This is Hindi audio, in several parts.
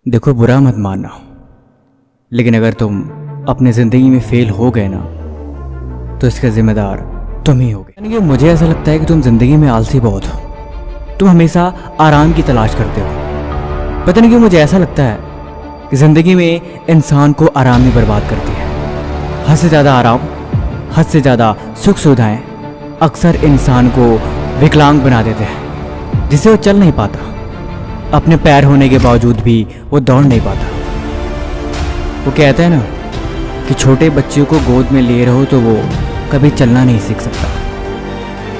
देखो, बुरा मत मानना, लेकिन अगर तुम अपनी ज़िंदगी में फेल हो गए ना, तो इसका जिम्मेदार तुम ही होगे। यानी कि मुझे ऐसा लगता है कि तुम ज़िंदगी में आलसी बहुत हो। तुम हमेशा आराम की तलाश करते हो। पता नहीं क्यों मुझे ऐसा लगता है कि ज़िंदगी में इंसान को आराम ही बर्बाद करती है। हद से ज़्यादा आराम, हद से ज़्यादा सुख सुविधाएं अक्सर इंसान को विकलांग बना देते हैं, जिससे वो चल नहीं पाता। अपने पैर होने के बावजूद भी वो दौड़ नहीं पाता। वो कहते हैं ना कि छोटे बच्चे को गोद में लिए रहो तो वो कभी चलना नहीं सीख सकता।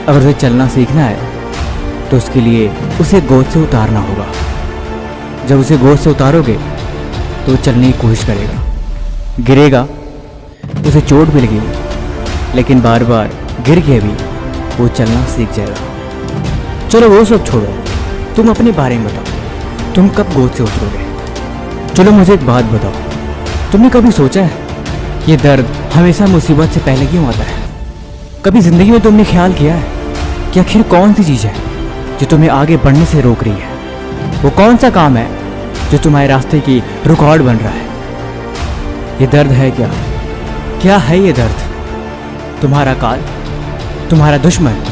अगर उसे चलना सीखना है तो उसके लिए उसे गोद से उतारना होगा। जब उसे गोद से उतारोगे तो वो चलने की कोशिश करेगा, गिरेगा, उसे चोट भी लगेगी, लेकिन बार बार गिर के भी वो चलना सीख जाएगा। चलो वो सब छोड़ो, तुम अपने बारे में बताओ, तुम कब गोद से उतरोगे? चलो मुझे एक बात बताओ, तुमने कभी सोचा है ये दर्द हमेशा मुसीबत से पहले क्यों आता है? कभी ज़िंदगी में तुमने ख्याल किया है कि आखिर कौन सी चीज़ है जो तुम्हें आगे बढ़ने से रोक रही है? वो कौन सा काम है जो तुम्हारे रास्ते की रुकावट बन रहा है? ये दर्द है क्या? क्या है ये दर्द? तुम्हारा काल, तुम्हारा दुश्मन,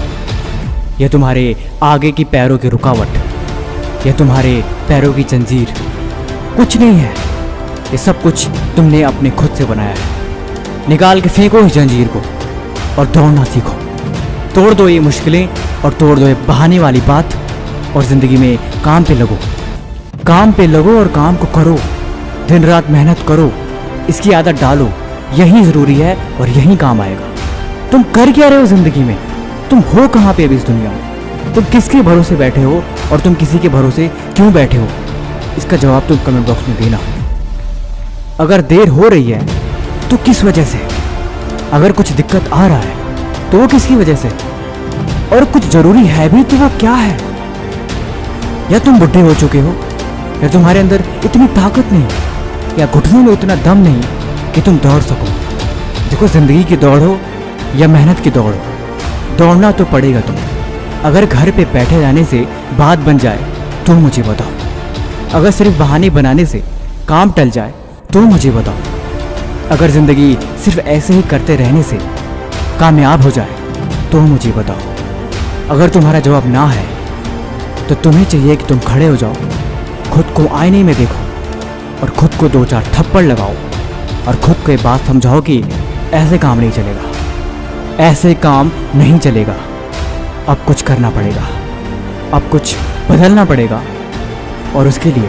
या तुम्हारे आगे की पैरों की रुकावट, या तुम्हारे पैरों की जंजीर? कुछ नहीं है, ये सब कुछ तुमने अपने खुद से बनाया है। निकाल के फेंको इस जंजीर को और दौड़ना सीखो। तोड़ दो ये मुश्किलें और तोड़ दो ये बहाने वाली बात, और ज़िंदगी में काम पे लगो। काम पे लगो और काम को करो, दिन रात मेहनत करो, इसकी आदत डालो। यही ज़रूरी है और यही काम आएगा। तुम कर क्या रहे हो ज़िंदगी में? तुम हो कहाँ पे अभी इस दुनिया में? तुम किसके भरोसे बैठे हो और तुम किसी के भरोसे क्यों बैठे हो? इसका जवाब तुम कमेंट बॉक्स में देना। अगर देर हो रही है तो किस वजह से? अगर कुछ दिक्कत आ रहा है तो वो किसकी वजह से? और कुछ ज़रूरी है भी तो वो क्या है? या तुम बुढ़े हो चुके हो, या तुम्हारे अंदर इतनी ताकत नहीं, या घुटनों में इतना दम नहीं कि तुम दौड़ सको। देखो, ज़िंदगी की दौड़ हो या मेहनत की दौड़ हो, दौड़ना तो पड़ेगा तुम। अगर घर पे बैठे रहने से बात बन जाए तो मुझे बताओ। अगर सिर्फ बहाने बनाने से काम टल जाए तो मुझे बताओ। अगर ज़िंदगी सिर्फ ऐसे ही करते रहने से कामयाब हो जाए तो मुझे बताओ। अगर तुम्हारा जवाब ना है तो तुम्हें चाहिए कि तुम खड़े हो जाओ, खुद को आईने में देखो और खुद को 2-4 थप्पड़ लगाओ और खुद को ये बात समझाओ कि ऐसे काम नहीं चलेगा, ऐसे काम नहीं चलेगा। अब कुछ करना पड़ेगा, अब कुछ बदलना पड़ेगा, और उसके लिए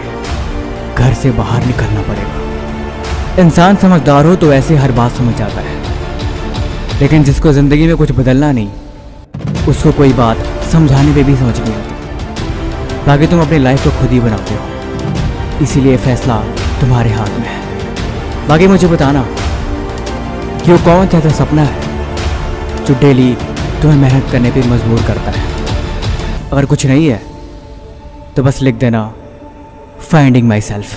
घर से बाहर निकलना पड़ेगा। इंसान समझदार हो तो ऐसे हर बात समझ जाता है, लेकिन जिसको ज़िंदगी में कुछ बदलना नहीं, उसको कोई बात समझाने पे भी समझ नहीं आती। बाकी तुम अपनी लाइफ को खुद ही बनाते हो, इसीलिए फैसला तुम्हारे हाथ में है। बाकी मुझे बताना कि वो कौन सा ऐसा सपना है जो डेली तुम्हें मेहनत करने पे मजबूर करता है। अगर कुछ नहीं है तो बस लिख देना फाइंडिंग माई सेल्फ।